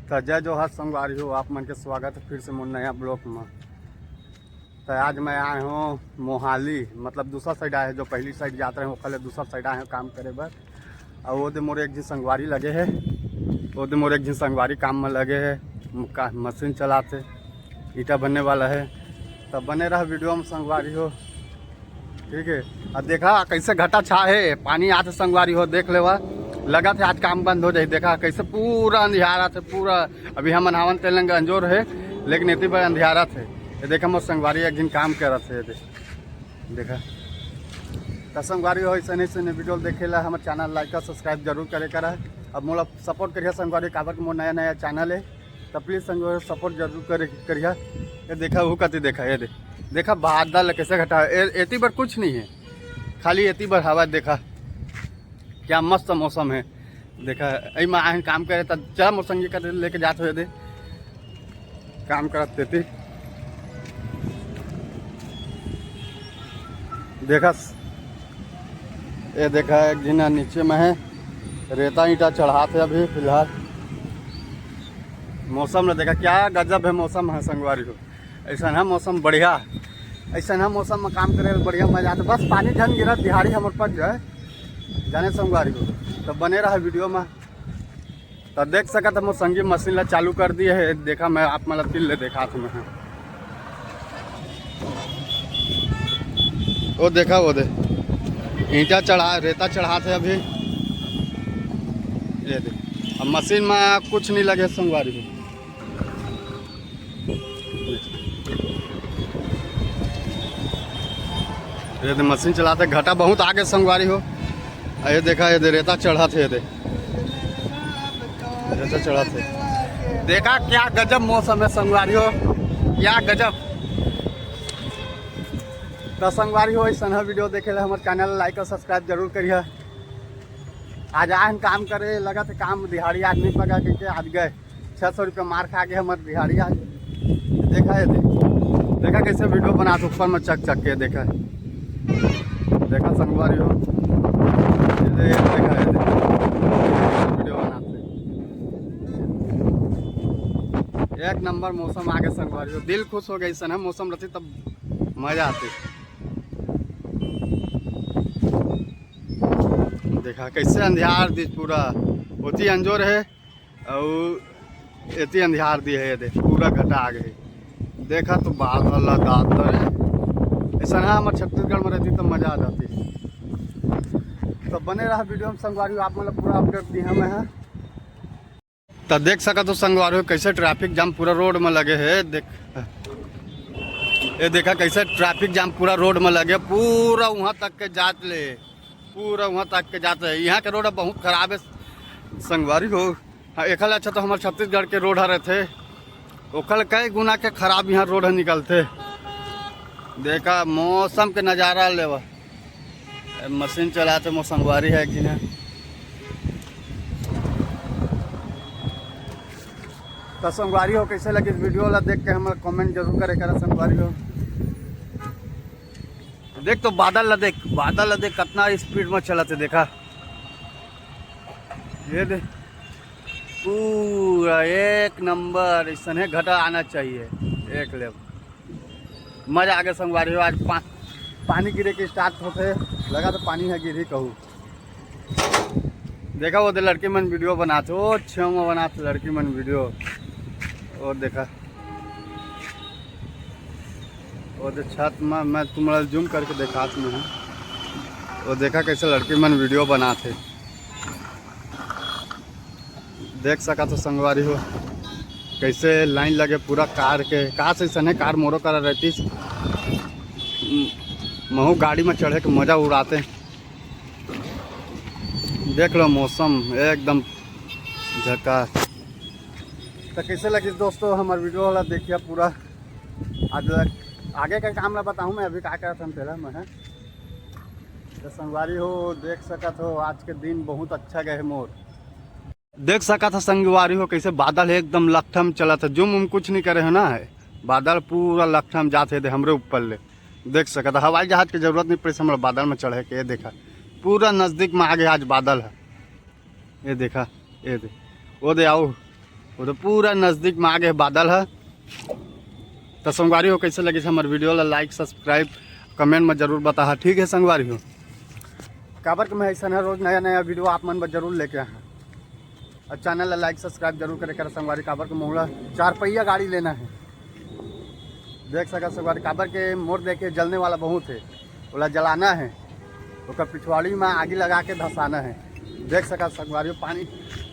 तो जय जोहार संगवारी हो, आप मन के स्वागत है फिर से मोर नया ब्लॉग में। तो आज मैं आए हूँ मोहाली, मतलब दूसरा साइड आए हैं। जो पहली साइड जाते हैं वो कल दूसरा साइड आए हैं काम करे बर। और वो दे मोरे एक जी संगवारी लगे है, वो दे मोरे एक जी संगवारी काम में लगे है, मशीन चलाते ईटा बनने वाला है। तब बने रहा वीडियो में संगवारी हो, ठीक है। अब देखा कैसे घटा छा है, पानी आते संगवारी हो, देख लेवा लगा थे आज काम बंद हो जाए। देखा कैसे पूरा अंधियारा थे पूरा। अभी हम नहावन तेलंग अंजोर है, लेकिन इतनी बड़े अंधियारा थे। ये देखा मोर संगवारी एक दिन काम कर रहे थे। देखा तो संगवारी हो ऐसे नहीं वीडियो देखे ला हमारे चैनल लाइक और सब्सक्राइब जरूर करे करा है। अब मोला सपोर्ट करिए संगवारी, काबर मोर नया चैनल है, तो प्लीज़ संगवारी सपोर्ट जरूर करिए। ये देखा वो कति देखा, ये देखा बादल कैसे घटा है। एती बार कुछ नहीं है, खाली एती बार हवा। देखा क्या मस्त मौसम है। देखा आई में आए काम करे तो चला मोर संगी कर लेके जाते हुए दे काम करते थे। देखा ये देखा एक दिन नीचे में है, रेता ईटा चढ़ाते अभी फिलहाल। मौसम ने देखा क्या गजब है मौसम है संगवारी हो। ऐसा है मौसम बढ़िया, ऐसा है मौसम में काम करे बढ़िया मजा आता। बस पानी झन गिरा दिहाड़ी हमारे पास जाए जाने संगवारी हो। तो बने रहा वीडियो में, तो देख सका तो मोर संगी मशीन ला चालू कर दिए है। देखा मैं आप मतलब तिल ले देखा तुम्हें, वो देखा वो दे ईंटा चढ़ा रेता चढ़ाते अभी। ये दे अब मशीन में कुछ नहीं लगे संगवारी हो। ये दे मशीन चलाते घटा बहुत आगे संगवारी हो। ये देखा ये दे रेता चढ़ा थे, रेता चढ़ा थे। देखा क्या गजब मौसम है संगवारी हो, क्या गजब। तो संगवारी हो ऐसा वीडियो देखे ला हमारे चैनल लाइक और सब्सक्राइब जरूर करिए। आज आए हम काम करे, लगा थे काम दिहाड़ी आदमी पका के आज गए 600 रुपये मार खा के हमारे दिहाड़ी आज। देखा ये देखा कैसे वीडियो बना ऊपर में चक के। देखा संगवारी हो, देखा है वीडियो बनाते एक नंबर मौसम आगे संगवारी हो। दिल खुश हो गया ऐसा है मौसम रहती तब मजा आती। देखा कैसे अंधियार दी पूरा, होती अंजोर है और इतनी अंधियार दी है। ये पूरा घटा आ गए। देखा तो बादल है ऐसा ना हमारे छत्तीसगढ़ में रहती तो मजा आ जाती। तो बने रहा वीडियो में संगवारी, आप मतलब पूरा अपडेट दिए हमें है। तो देख सका तो संगवारी कैसे ट्रैफिक जाम पूरा रोड में लगे है। ये देखा कैसे ट्रैफिक जाम पूरा रोड में लगे, पूरा वहाँ तक के जात ले, पूरा वहाँ तक के जाते हैं। यहाँ के रोड बहुत खराब है संगवारी हो। हाँ एक अच्छा तो हमारे छत्तीसगढ़ के रोड रहे थे, ओखल कई गुना के खराब यहाँ रोड निकलते। देखा मौसम के नज़ारा लेवा, मशीन चलाते मोर संगवारी है कि ना। तो संगवारी हो कैसे लगी इस वीडियो ला देख के हमारा कमेंट जरूर करे करा संगवारी हो। देख तो बादल ला देख कितना स्पीड में चलाते। देखा ये देख पूरा एक नंबर ऐसा है, घटा आना चाहिए एक लेवल मजा आगे संगवारी हो। आज पानी गिरे के स्टार्ट होते लगा तो पानी है गिरी कहूँ। देखा वो दे लड़की मन वीडियो बनाते, वो छेव में बनाते लड़की मन वीडियो। और देखा वो दे छत में मैं तुम्हारा जूम करके देखा तुम्हें हूँ। वो देखा कैसे लड़की मन वीडियो बनाते। देख सका तो संगवारी हो कैसे लाइन लगे पूरा कार के। कार से सने कार मोरो करा रहती, महू गाड़ी में चढ़े के मज़ा उड़ाते। देख लो मौसम एकदम झकास। तो कैसे लगी दोस्तों हमारे वीडियो वाला देखिए पूरा। आज आगे का काम ना बताऊँ मैं, अभी क्या था पहला मैं। तो संगवारी हो देख सका तो आज के दिन बहुत अच्छा गए मोर। देख सका था संगवारी हो कैसे बादल है एकदम लखठम चला था, जुम कुछ नहीं करे है ना, है बादल पूरा लखठम जाते थे हमरे ऊपर ले। देख सका था हवाई जहाज की जरूरत नहीं पड़ी हमारा बादल में चढ़े के। ये देखा पूरा नज़दीक में आगे आज बादल है। ये देखा ये दे वो दे आओ वो तो पूरा नज़दीक में आगे बादल है। तो संगवारी हो कैसे लगी हमारे वीडियो ला लाइक सब्सक्राइब कमेंट में जरूर बता। ठीक है संगवारी हो, काबर के मैं ऐसा है रोज़ नया नया वीडियो आप मन में जरूर लेके आए और चैनल ला लाइक सब्सक्राइब जरूर करे कर संगवारी। काबर के मोड़ा 4 पहिया गाड़ी लेना है, देख सका संगवारी। काबर के मोड़ देखे जलने वाला बहुत है, बोला जलाना है, उसका पिछवाड़ी में आगे लगा के धसाना है। देख सका संगवारी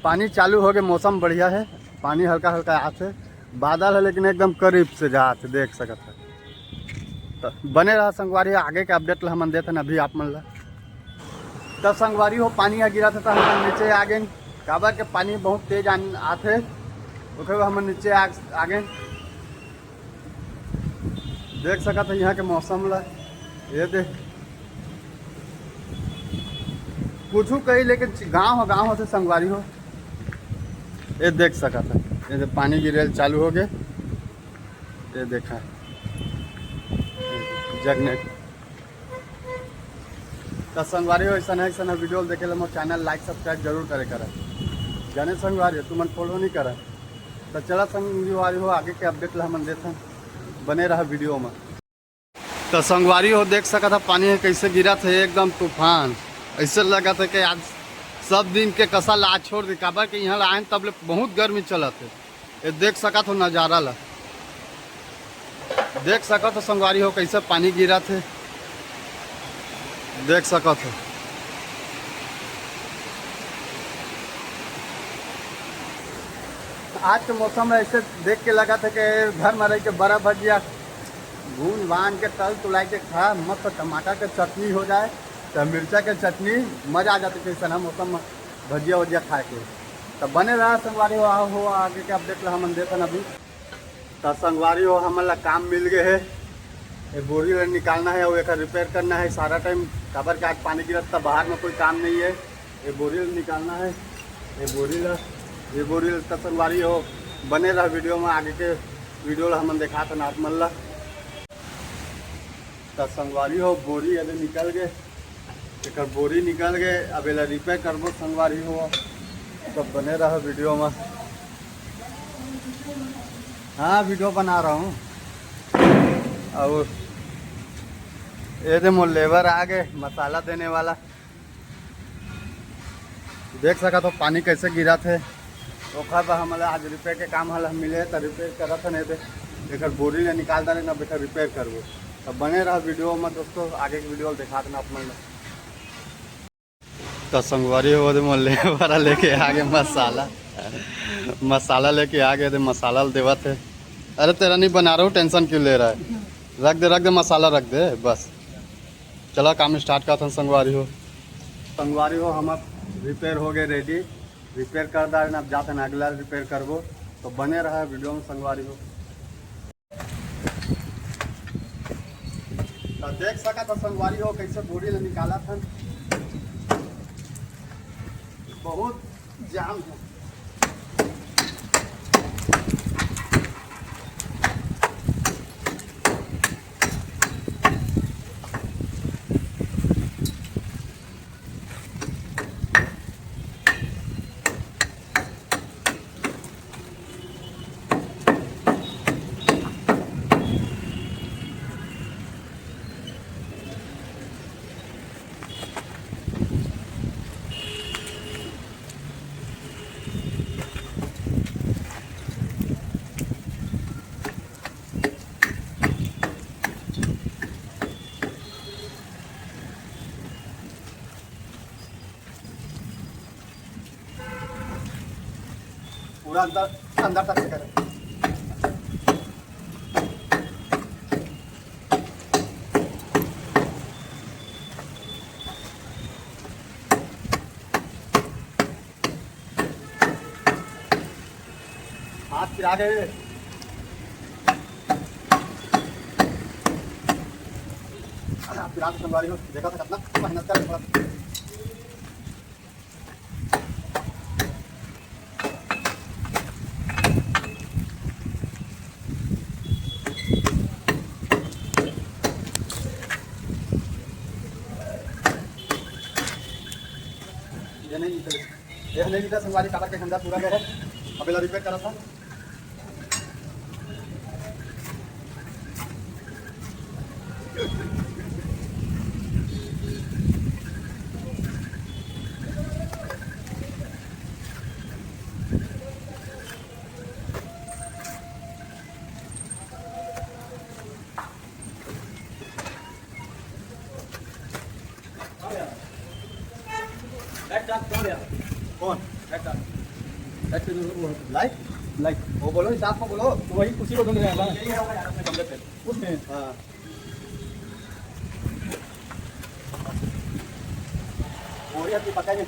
पानी चालू हो गए, मौसम बढ़िया है, पानी हल्का हल्का आते, बादल है लेकिन एकदम करीब से जाते देख सकत है। तो बने रहा संगवारी, आगे के अपडेट ला हम देते अभी आप मन ला। तब संगवारी हो पानी गिरा था तो हम नीचे आ गए। काबर के पानी बहुत तेज आते, ओके हम नीचे आ गए। देख सका था यहाँ के मौसम ला, ये देख कुछ कही लेकिन गाँव से संगवारी हो, ये देख सका था। ये पानी गिरेल चालू हो गए, ये देखा जगने। तो संगवारी हो ऐसा वीडियो देखे ला मोर चैनल लाइक सब्सक्राइब जरूर करे कर जाने संगवारी तुम फॉलो नहीं कर। तो चला संगवारी हो आगे के अपडेट ला हम देते बने रहा वीडियो में। तो संगवारी हो देख सका था पानी कैसे गिरा था, एकदम तूफान। ऐसे लगा था कि आज सब दिन के कसा ला छोड़ दी। काबर के यहाँ आए तब ले बहुत गर्मी चलत है, ये देख सका तो नज़ारा ला देख सका तो संगवारी हो कैसे पानी गिरा थे, देख सका तो। आज के मौसम में ऐसे देख के लगा था कि घर में रह के बड़ा भजिया भून भान के तल तुलाई के खा, मस्त टमाटर के चटनी हो जाए तो मिर्चा के चटनी मज़ा आ जाती है ऐसा मौसम में भजिया वजिया खाए के। तो बने रहा संगवारी हो आगे के अपडेट ला हम देते अभी। तो संगवारी हो हमारा काम मिल गए है, ये बोरी निकालना है और एक रिपेयर करना है सारा टाइम। काबर के आज पानी गिरत था, बाहर में कोई काम नहीं है, ये बोरी निकालना है। ये बोरी तो संगवारी हो बने रहा वीडियो में, आगे के वीडियो ला हम देखा था आप मन ला। तो संगवारी हो बोरी अभी निकल गए, एक बोरी निकल गए, अब एला रिपेयर करबो संगवारी हो। तो बने रहा वीडियो में, हाँ वीडियो बना रहा हूँ। और ये मोर लेबर आ गए मसाला देने वाला, देख सका तो पानी कैसे गिरा थे। ओखा पर हमारा आज रिपेयर के काम हल मिले तो रिपेयर करा था, नहीं तो एक बोरी ने निकाल देने ना बेटा रिपेयर करबो। तो बने रहा वीडियो में दोस्तों, आगे की वीडियो दिखा देना अपने। तो संगवारी हो मोर लेबर लेके आ गए मसाला लेके आ गए थे, मसाला देवा थे। अरे तेरा नहीं बना रहा हूँ, टेंशन क्यों ले रहा है, रख दे मसाला रख दे बस। चला काम स्टार्ट करते हैं संगवारी हो हम रिपेयर हो गए रेडी, रिपेयर कर दाए अब जाते हैं अगला रिपेयर करबो। तो बने रहा वीडियो में संगवारी हो। तो देख सका तो संगवारी हो कैसे बोरी ने निकाला था, बहुत जाम है। पूरा अंदर तक करें। हाथ फिरा गए, फिरा संगवारी हो देखा था कितना मेहनत कर। ये नहीं निकला संगवारी काबर के ठंडा पूरा गया है। अभी रिपेयर करा था। कौन लाइट लाइक वो बोलो हिसाब को बोलो। तो वही उसी को ढूंढ रहे हैं ना कमरे पे उसमें। हाँ बोरिया की पता नहीं।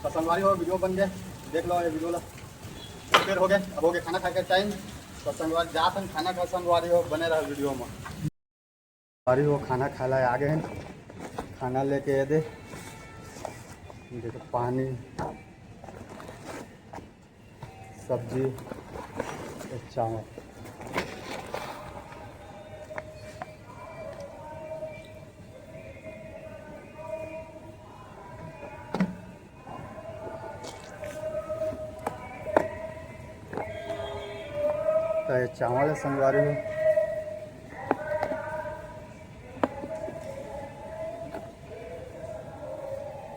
तो संगवारी हो वीडियो बन गए देख लो ये वीडियो ला फिर हो गए। अब हो गए खाना खा के टाइम। तो संगवारी जा सन खाना खा संगवारी हो बने रहा वीडियो में। संगवारी हो खाना खा ला आ गए हैं। खाना लेके ये दे देखो पानी सब्जी एक चावल। तो ये चावल है संगवारी हो।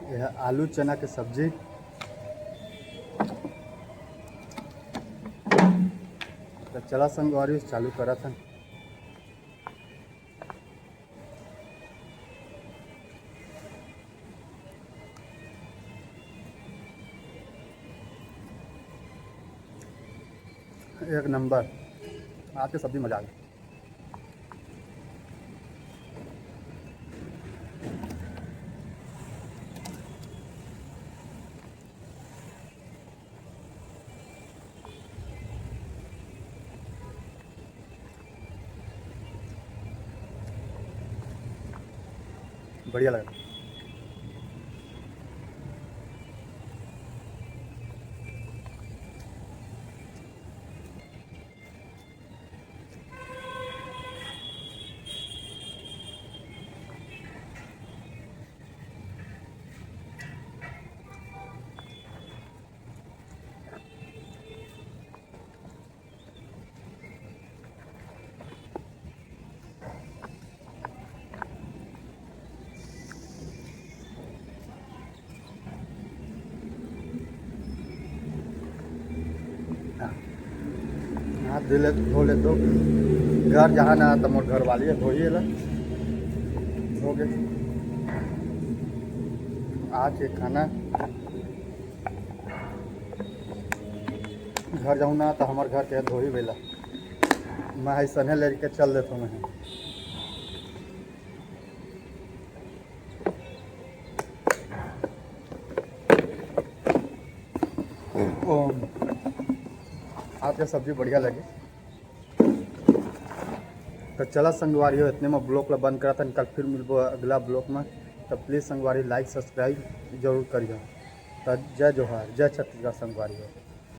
यह है आलू चना की सब्जी। तो चला संगवारी चालू करा था। एक नंबर आज की सब्जी मजा आ गई। बढ़िया लगा। हाथ धो ले तो घर जहाँ ना तो मोर घर वाली है धोइए ला हो गए। आज के खाना घर जाऊँ ना तो हमारे घर के धोई बेला मैं ऐसा लेके चल देता हूँ। मैं आज का सब्जी बढ़िया लगी। तो चला संगवारी हो इतने में ब्लॉग ला बंद करा था। कल फिर मिलबो अगला ब्लॉग में। तो प्लीज़ संगवारी लाइक सब्सक्राइब जरूर करिए। तो जय जोहार जय छत्तीसगढ़ संगवारी हो।